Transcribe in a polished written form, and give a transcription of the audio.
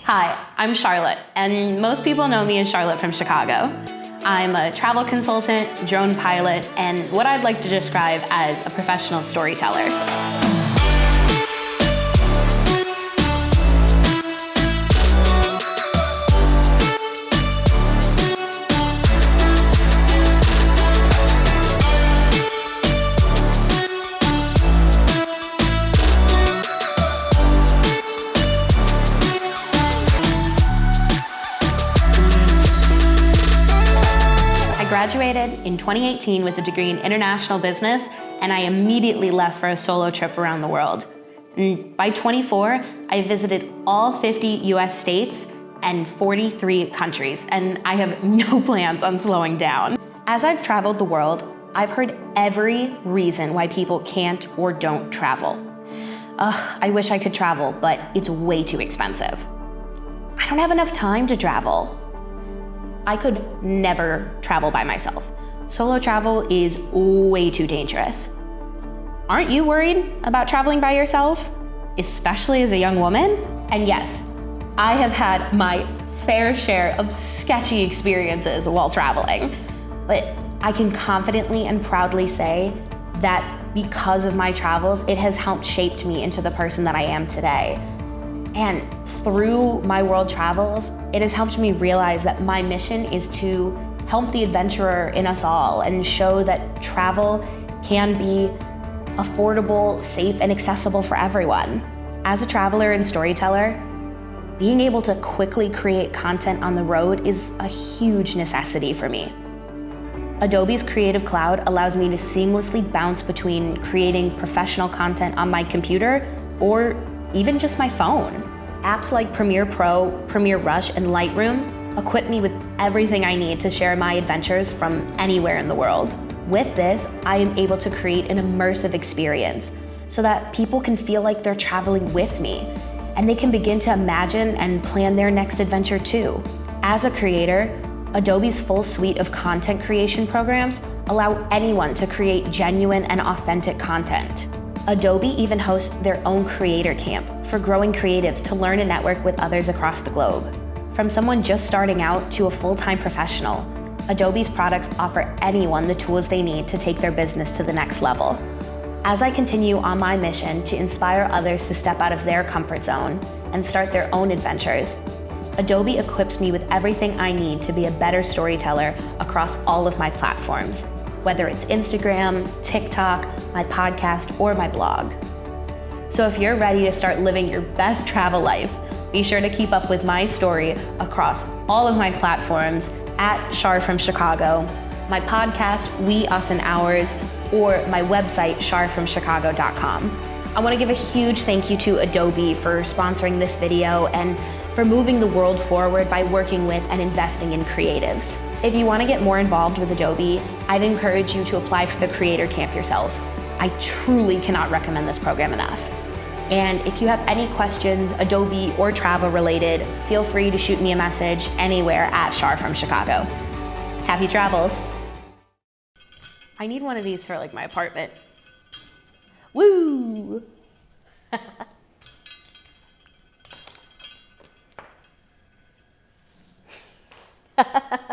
Hi, I'm Charlotte, and most people know me as Charlotte from Chicago. I'm a travel consultant, drone pilot, and what I'd like to describe as a professional storyteller. I graduated in 2018 with a degree in international business, and I immediately left for a solo trip around the world. And by 24, I visited all 50 US states and 43 countries, and I have no plans on slowing down. As I've traveled the world, I've heard every reason why people can't or don't travel. I wish I could travel, but it's way too expensive. I don't have enough time to travel. I could never travel by myself. Solo travel is way too dangerous. Aren't you worried about traveling by yourself, especially as a young woman? And yes, I have had my fair share of sketchy experiences while traveling, but I can confidently and proudly say that because of my travels, it has helped shape me into the person that I am today. And through my world travels, it has helped me realize that my mission is to help the adventurer in us all and show that travel can be affordable, safe, and accessible for everyone. As a traveler and storyteller, being able to quickly create content on the road is a huge necessity for me. Adobe's Creative Cloud allows me to seamlessly bounce between creating professional content on my computer or even just my phone. Apps like Premiere Pro, Premiere Rush, and Lightroom equip me with everything I need to share my adventures from anywhere in the world. With this, I am able to create an immersive experience so that people can feel like they're traveling with me, and they can begin to imagine and plan their next adventure too. As a creator, Adobe's full suite of content creation programs allow anyone to create genuine and authentic content. Adobe even hosts their own creator camp for growing creatives to learn and network with others across the globe. From someone just starting out to a full-time professional, Adobe's products offer anyone the tools they need to take their business to the next level. As I continue on my mission to inspire others to step out of their comfort zone and start their own adventures, Adobe equips me with everything I need to be a better storyteller across all of my platforms, whether it's Instagram, TikTok, my podcast, or my blog. So if you're ready to start living your best travel life, be sure to keep up with my story across all of my platforms at Char from Chicago, my podcast, We, Us, and Ours, or my website, charfromchicago.com. I want to give a huge thank you to Adobe for sponsoring this video and for moving the world forward by working with and investing in creatives. If you want to get more involved with Adobe, I'd encourage you to apply for the Creator Camp yourself. I truly cannot recommend this program enough. And if you have any questions, Adobe or travel related, feel free to shoot me a message anywhere at Char from Chicago. Happy travels. I need one of these for like my apartment. Woo!